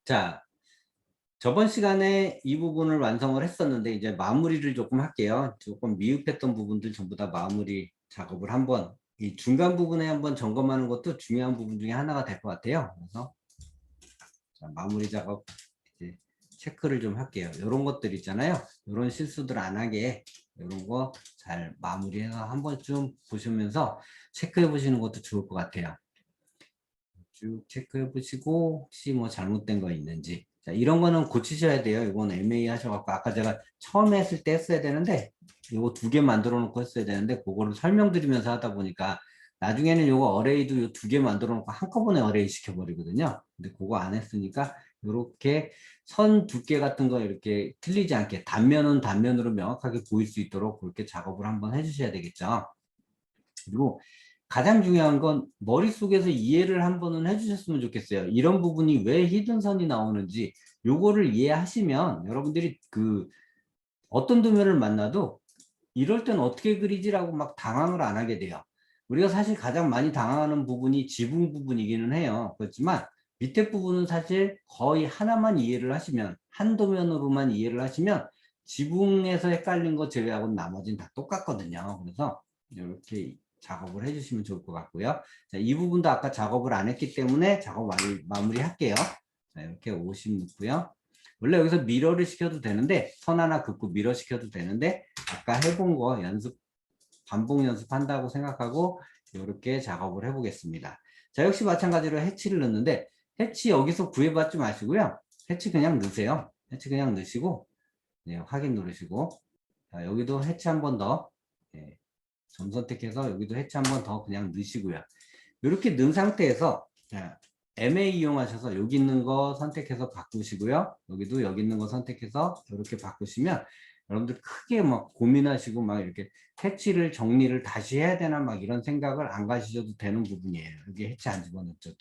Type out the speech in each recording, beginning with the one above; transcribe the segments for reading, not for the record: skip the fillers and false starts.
자, 저번 시간에 이 부분을 완성을 했었는데 이제 마무리를 조금 할게요. 조금 미흡했던 부분들 전부 다 마무리 작업을 한번 이 중간 부분에 한번 점검하는 것도 중요한 부분 중에 하나가 될 것 같아요. 그래서 자, 마무리 작업 이제 체크를 좀 할게요. 이런 것들 있잖아요. 이런 실수들 안 하게 이런 거 잘 마무리해서 한 번쯤 보시면서 체크해 보시는 것도 좋을 것 같아요. 쭉 체크해 보시고 혹시 뭐 잘못된 거 있는지, 자 이런 거는 고치셔야 돼요. 이건 MA 하셔갖고 아까 제가 처음에 했을 때 했어야 되는데 이거 두 개 만들어 놓고 했어야 되는데 그거를 설명드리면서 하다 보니까 나중에는 이거 어레이도 이 두 개 만들어 놓고 한꺼번에 어레이 시켜 버리거든요. 근데 그거 안 했으니까 이렇게 선 두께 같은 거 이렇게 틀리지 않게 단면은 단면으로 명확하게 보일 수 있도록 그렇게 작업을 한번 해주셔야 되겠죠. 그리고 가장 중요한 건 머릿속에서 이해를 한번은 해주셨으면 좋겠어요. 이런 부분이 왜 히든선이 나오는지 요거를 이해하시면 여러분들이 그 어떤 도면을 만나도 이럴 땐 어떻게 그리지라고 막 당황을 안 하게 돼요. 우리가 사실 가장 많이 당황하는 부분이 지붕 부분이기는 해요. 그렇지만 밑에 부분은 사실 거의 하나만 이해를 하시면, 한 도면으로만 이해를 하시면 지붕에서 헷갈린 거 제외하고는 나머지는 다 똑같거든요. 그래서 이렇게 작업을 해주시면 좋을 것 같고요. 자, 이 부분도 아까 작업을 안 했기 때문에 작업 마무리 할게요. 자, 이렇게 50 넣고요. 원래 여기서 미러를 시켜도 되는데, 선 하나 긋고 미러 시켜도 되는데 아까 해본 거 반복 연습한다고 생각하고 이렇게 작업을 해보겠습니다. 자, 역시 마찬가지로 해치를 넣는데 해치 여기서 구해받지 마시고요. 해치 그냥 넣으세요. 해치 그냥 넣으시고, 네, 확인 누르시고, 자, 여기도 해치 한 번 더, 네, 점 선택해서 여기도 해치 한 번 더 그냥 넣으시고요. 이렇게 넣은 상태에서 MA 이용하셔서 여기 있는 거 선택해서 바꾸시고요. 여기도 여기 있는 거 선택해서 이렇게 바꾸시면 여러분들 크게 막 고민하시고 막 이렇게 해치를 정리를 다시 해야 되나 막 이런 생각을 안 가시셔도 되는 부분이에요. 여기 해치 안 집어넣었죠.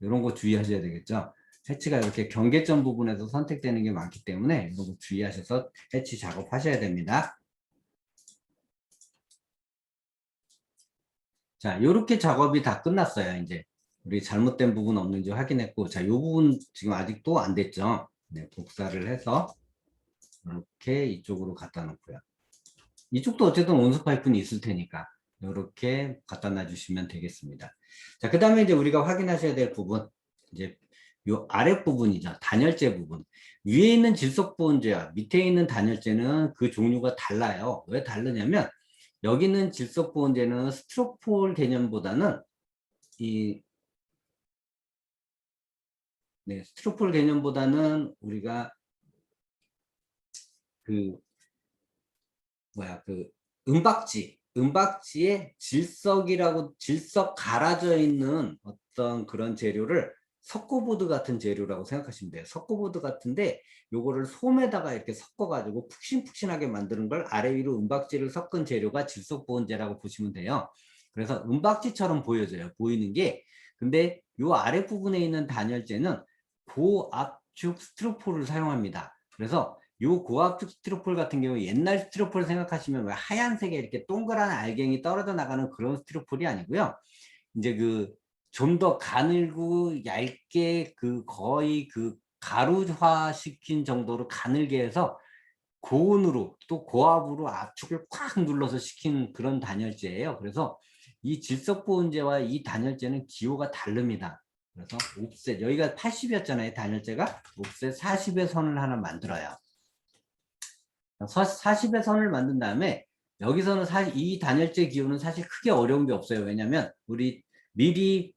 이런 거 주의하셔야 되겠죠. 해치가 이렇게 경계점 부분에서 선택되는 게 많기 때문에 이런 거 주의하셔서 해치 작업하셔야 됩니다. 자, 이렇게 작업이 다 끝났어요. 이제 우리 잘못된 부분 없는지 확인했고, 자, 이 부분 지금 아직도 안 됐죠. 네, 복사를 해서 이렇게 이쪽으로 갖다 놓고요. 이쪽도 어쨌든 온수 파이프는 있을 테니까 이렇게 갖다 놔주시면 되겠습니다. 자, 그 다음에 이제 우리가 확인하셔야 될 부분, 이제 요 아랫 부분이죠. 단열재 부분. 위에 있는 질석보온재와 밑에 있는 단열재는 그 종류가 달라요. 왜 다르냐면 여기는 질석보온재는 스티로폴 개념보다는 이 네, 스티로폴 개념보다는 우리가 그 뭐야 그 은박지에 질석 갈아져 있는 어떤 그런 재료를 석고보드 같은 재료라고 생각하시면 돼요. 석고보드 같은데 요거를 솜에다가 이렇게 섞어 가지고 푹신푹신하게 만드는 걸 아래 위로 은박지를 섞은 재료가 질석보온재라고 보시면 돼요. 그래서 은박지처럼 보여져요. 보이는 게. 근데 요 아래 부분에 있는 단열재는 고압축 스티로폴을 사용합니다. 그래서 요 고압축 스티로폴 같은 경우 옛날 스티로폴 생각하시면 왜 하얀색에 이렇게 동그란 알갱이 떨어져 나가는 그런 스티로폴이 아니고요. 이제 그 좀 더 가늘고 얇게 그 거의 그 가루화 시킨 정도로 가늘게 해서 고온으로 또 고압으로 압축을 꽉 눌러서 시킨 그런 단열재예요. 그래서 이 질석보온재와 이 단열재는 기호가 다릅니다. 그래서 옵셋 여기가 80이었잖아요. 단열재가 옵셋 40의 선을 하나 만들어요. 40의 선을 만든 다음에 여기서는 사실 이 단열재 기호는 사실 크게 어려운 게 없어요. 왜냐면 우리 미리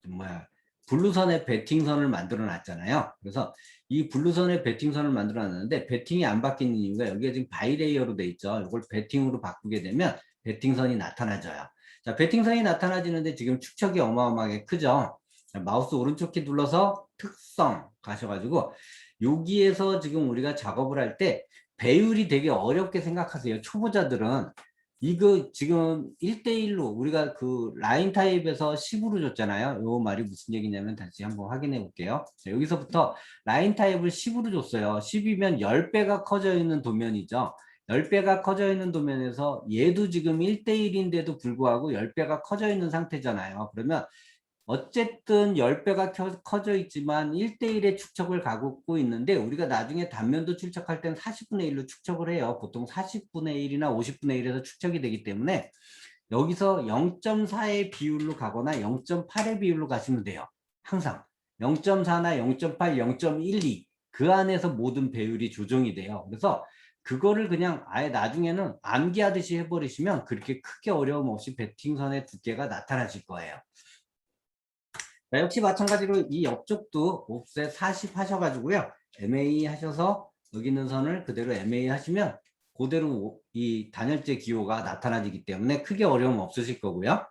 뭐야 블루선의 베팅선을 만들어 놨잖아요. 그래서 이 블루선의 베팅선을 만들어 놨는데 베팅이 안 바뀌는 이유가 여기가 지금 바이레이어로 돼 있죠. 이걸 베팅으로 바꾸게 되면 베팅선이 나타나져요. 자, 베팅선이 나타나지는데 지금 축척이 어마어마하게 크죠. 자, 마우스 오른쪽 키 눌러서 특성 가셔가지고 여기에서 지금 우리가 작업을 할 때 배율이 되게 어렵게 생각하세요. 초보자들은. 이거 지금 1대1로 우리가 그 라인 타입에서 10으로 줬잖아요. 요 말이 무슨 얘기냐면 다시 한번 확인해 볼게요. 자, 여기서부터 라인 타입을 10으로 줬어요. 10이면 10배가 커져 있는 도면이죠. 10배가 커져 있는 도면에서 얘도 지금 1대1인데도 불구하고 10배가 커져 있는 상태잖아요. 그러면 어쨌든 10배가 커져 있지만 1대1의 축척을 가고 있는데 우리가 나중에 단면도 출척할 땐 40분의 1로 축척을 해요. 보통 40분의 1이나 50분의 1에서 축척이 되기 때문에 여기서 0.4의 비율로 가거나 0.8의 비율로 가시면 돼요. 항상 0.4나 0.8, 0.12 그 안에서 모든 배율이 조정이 돼요. 그래서 그거를 그냥 아예 나중에는 암기하듯이 해버리시면 그렇게 크게 어려움 없이 베팅선의 두께가 나타나실 거예요. 자, 역시 마찬가지로 이 옆쪽도 옵셋 40 하셔가지고요. MA 하셔서 여기 있는 선을 그대로 MA 하시면 그대로 이 단열재 기호가 나타나지기 때문에 크게 어려움 없으실 거고요.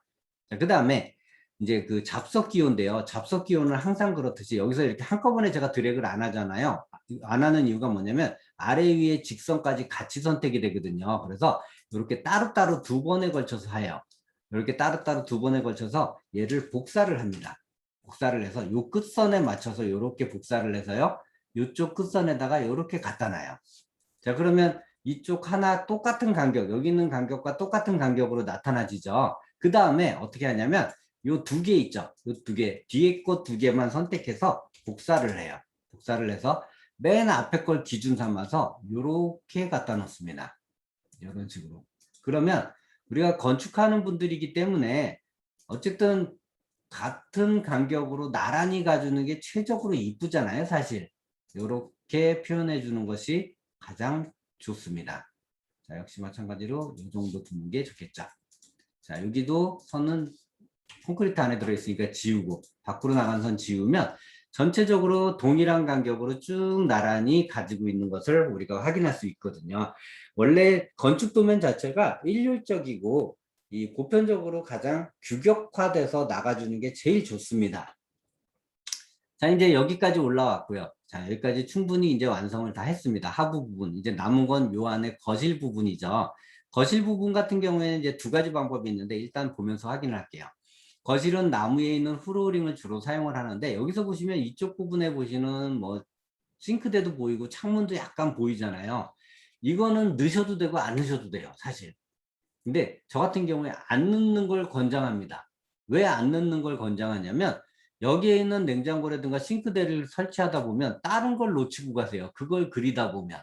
자, 그 다음에 이제 그 잡석 기호인데요. 잡석 기호는 항상 그렇듯이 여기서 이렇게 한꺼번에 제가 드래그를 안 하잖아요. 안 하는 이유가 뭐냐면 아래 위에 직선까지 같이 선택이 되거든요. 그래서 이렇게 따로따로 두 번에 걸쳐서 해요. 이렇게 따로따로 두 번에 걸쳐서 얘를 복사를 합니다. 복사를 해서 요 끝선에 맞춰서 이렇게 복사를 해서요. 이쪽 끝선에다가 이렇게 갖다 놔요. 자, 그러면 이쪽 하나 똑같은 간격, 여기 있는 간격과 똑같은 간격으로 나타나지죠. 그 다음에 어떻게 하냐면 요 두 개 있죠. 요 두 개, 뒤에 거 두 개만 선택해서 복사를 해요. 복사를 해서 맨 앞에 걸 기준 삼아서 요렇게 갖다 놓습니다. 이런 식으로. 그러면 우리가 건축하는 분들이기 때문에 어쨌든 같은 간격으로 나란히 가주는 게 최적으로 이쁘잖아요, 사실. 이렇게 표현해 주는 것이 가장 좋습니다. 자, 역시 마찬가지로 이 정도 두는 게 좋겠죠. 자, 여기도 선은 콘크리트 안에 들어있으니까 지우고 밖으로 나간 선 지우면 전체적으로 동일한 간격으로 쭉 나란히 가지고 있는 것을 우리가 확인할 수 있거든요. 원래 건축 도면 자체가 일률적이고 이 보편적으로 가장 규격화돼서 나가주는 게 제일 좋습니다. 자, 이제 여기까지 올라왔고요. 자, 여기까지 충분히 이제 완성을 다 했습니다. 하부 부분. 이제 남은 건 요 안에 거실 부분이죠. 거실 부분 같은 경우에는 이제 두 가지 방법이 있는데 일단 보면서 확인을 할게요. 거실은 나무에 있는 플로어링을 주로 사용을 하는데 여기서 보시면 이쪽 부분에 보시는 뭐 싱크대도 보이고 창문도 약간 보이잖아요. 이거는 넣으셔도 되고 안 넣으셔도 돼요, 사실. 근데 저 같은 경우에 안 넣는 걸 권장합니다. 왜 안 넣는 걸 권장하냐면 여기에 있는 냉장고라든가 싱크대를 설치하다 보면 다른 걸 놓치고 가세요. 그걸 그리다 보면.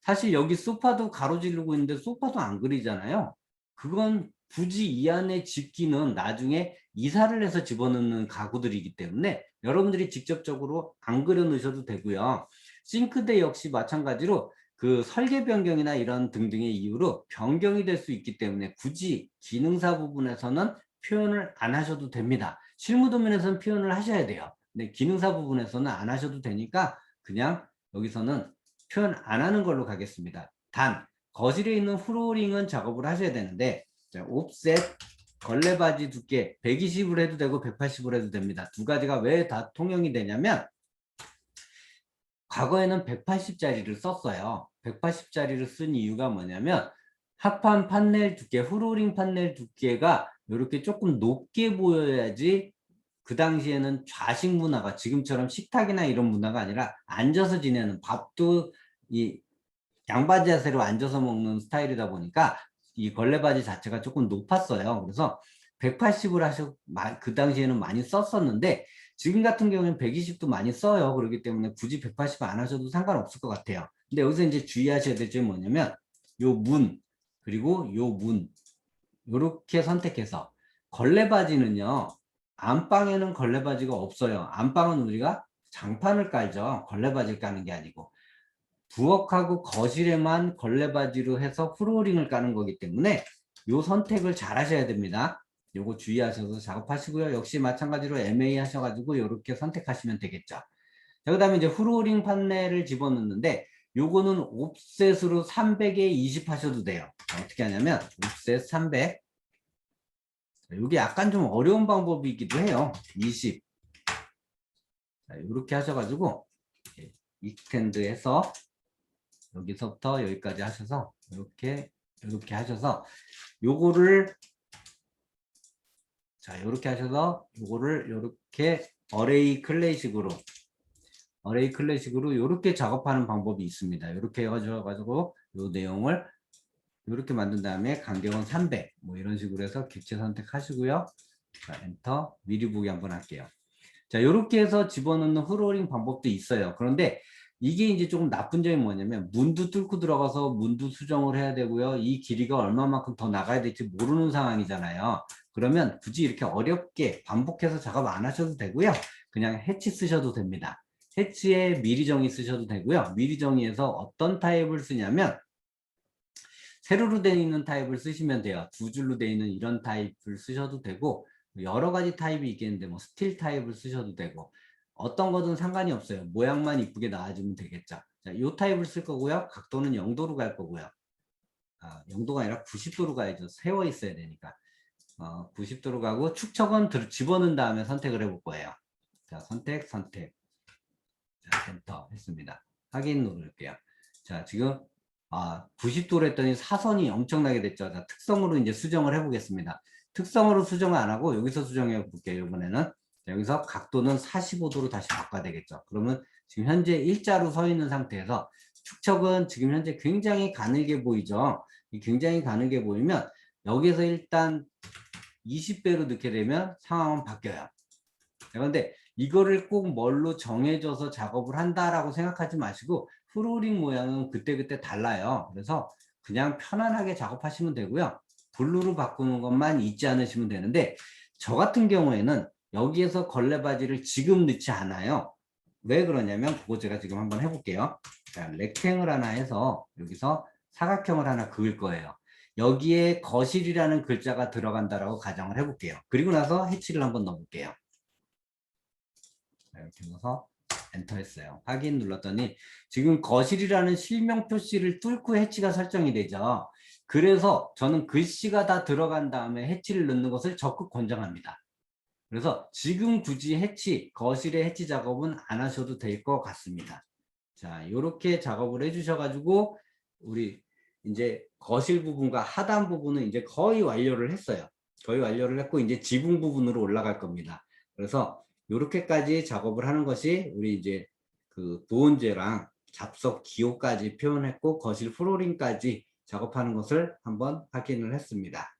사실 여기 소파도 가로지르고 있는데 소파도 안 그리잖아요. 그건 굳이 이 안에 집기는 나중에 이사를 해서 집어넣는 가구들이기 때문에 여러분들이 직접적으로 안 그려 놓으셔도 되고요. 싱크대 역시 마찬가지로 그 설계 변경이나 이런 등등의 이유로 변경이 될 수 있기 때문에 굳이 기능사 부분에서는 표현을 안 하셔도 됩니다. 실무 도면에서는 표현을 하셔야 돼요. 근데 기능사 부분에서는 안 하셔도 되니까 그냥 여기서는 표현 안 하는 걸로 가겠습니다. 단 거실에 있는 플로어링은 작업을 하셔야 되는데 자, 옵셋 걸레바지 두께 120으로 해도 되고 180으로 해도 됩니다. 두 가지가 왜 다 통용이 되냐면 과거에는 180짜리를 썼어요. 180짜리를 쓴 이유가 뭐냐면 합판 판넬 두께, 플로어링 판넬 두께가 이렇게 조금 높게 보여야지 그 당시에는 좌식 문화가 지금처럼 식탁이나 이런 문화가 아니라 앉아서 지내는 밥도 이 양바지 자세로 앉아서 먹는 스타일이다 보니까 이 걸레바지 자체가 조금 높았어요. 그래서 180을 그 당시에는 많이 썼었는데 지금 같은 경우는 120도 많이 써요. 그렇기 때문에 굳이 180 안 하셔도 상관없을 것 같아요. 근데 여기서 이제 주의하셔야 될 점이 뭐냐면 요 문, 그리고 요 문, 요렇게 선택해서 걸레바지는요. 안방에는 걸레바지가 없어요. 안방은 우리가 장판을 깔죠. 걸레바지를 까는 게 아니고. 부엌하고 거실에만 걸레바지로 해서 플로어링을 까는 거기 때문에 요 선택을 잘 하셔야 됩니다. 요거 주의하셔서 작업하시고요. 역시 마찬가지로 MA 하셔가지고 이렇게 선택하시면 되겠죠. 자, 그 다음에 이제 플로어링 판넬을 집어넣는데 요거는 옵셋으로 300에 20 하셔도 돼요. 어떻게 하냐면 옵셋 300 이게 약간 좀 어려운 방법이기도 해요. 20 자, 이렇게 하셔가지고 익스텐드해서 여기서부터 여기까지 하셔서 이렇게 하셔서 요거를 자 이렇게 하셔서 요거를 이렇게 어레이 클래식으로 이렇게 작업하는 방법이 있습니다. 이렇게 해가지고 요 내용을 이렇게 만든 다음에 간격은 300 뭐 이런 식으로 해서 객체 선택하시고요. 자, 엔터. 미리 보기 한번 할게요. 자, 이렇게 해서 집어넣는 플로어링 방법도 있어요. 그런데 이게 이제 조금 나쁜 점이 뭐냐면 문도 뚫고 들어가서 문도 수정을 해야 되고요. 이 길이가 얼마만큼 더 나가야 될지 모르는 상황이잖아요. 그러면 굳이 이렇게 어렵게 반복해서 작업 안 하셔도 되고요. 그냥 해치 쓰셔도 됩니다. 해치에 미리 정의 쓰셔도 되고요. 미리 정의에서 어떤 타입을 쓰냐면 세로로 되어 있는 타입을 쓰시면 돼요. 두 줄로 되어 있는 이런 타입을 쓰셔도 되고 여러 가지 타입이 있겠는데 뭐 스틸 타입을 쓰셔도 되고 어떤 거든 상관이 없어요. 모양만 이쁘게 나와주면 되겠죠. 자, 이 타입을 쓸 거고요. 각도는 0도로 갈 거고요. 0도가 아니라 90도로 가야죠. 세워 있어야 되니까. 90도로 가고 축척은 집어넣은 다음에 선택을 해볼 거예요. 자, 선택. 자, 엔터 했습니다. 확인 누를게요. 자, 지금 90도로 했더니 사선이 엄청나게 됐죠. 자, 특성으로 이제 수정을 해보겠습니다. 특성으로 수정을 안 하고 여기서 수정해 볼게요. 이번에는 자, 여기서 각도는 45도로 다시 바꿔야 되겠죠. 그러면 지금 현재 일자로 서 있는 상태에서 축척은 지금 현재 굉장히 가늘게 보이죠. 굉장히 가늘게 보이면 여기서 일단 20배로 넣게 되면 상황은 바뀌어요. 그런데 이거를 꼭 뭘로 정해져서 작업을 한다라고 생각하지 마시고 플로어링 모양은 그때그때 달라요. 그래서 그냥 편안하게 작업하시면 되고요. 블루로 바꾸는 것만 잊지 않으시면 되는데 저 같은 경우에는 여기에서 걸레바지를 지금 넣지 않아요. 왜 그러냐면 그거 제가 지금 한번 해볼게요. 자, 렉탱을 하나 해서 여기서 사각형을 하나 그을 거예요. 여기에 거실이라는 글자가 들어간다라고 가정을 해볼게요. 그리고 나서 해치를 한번 넣어볼게요. 이렇게 넣어서 엔터 했어요. 확인 눌렀더니 지금 거실이라는 실명 표시를 뚫고 해치가 설정이 되죠. 그래서 저는 글씨가 다 들어간 다음에 해치를 넣는 것을 적극 권장합니다. 그래서 지금 굳이 해치, 거실의 해치 작업은 안 하셔도 될 것 같습니다. 자, 이렇게 작업을 해주셔가지고 우리 이제 거실 부분과 하단 부분은 이제 거의 완료를 했어요. 거의 완료를 했고 이제 지붕 부분으로 올라갈 겁니다. 그래서 이렇게까지 작업을 하는 것이 우리 이제 그 보온재랑 잡석 기호까지 표현했고 거실 플로링까지 작업하는 것을 한번 확인을 했습니다.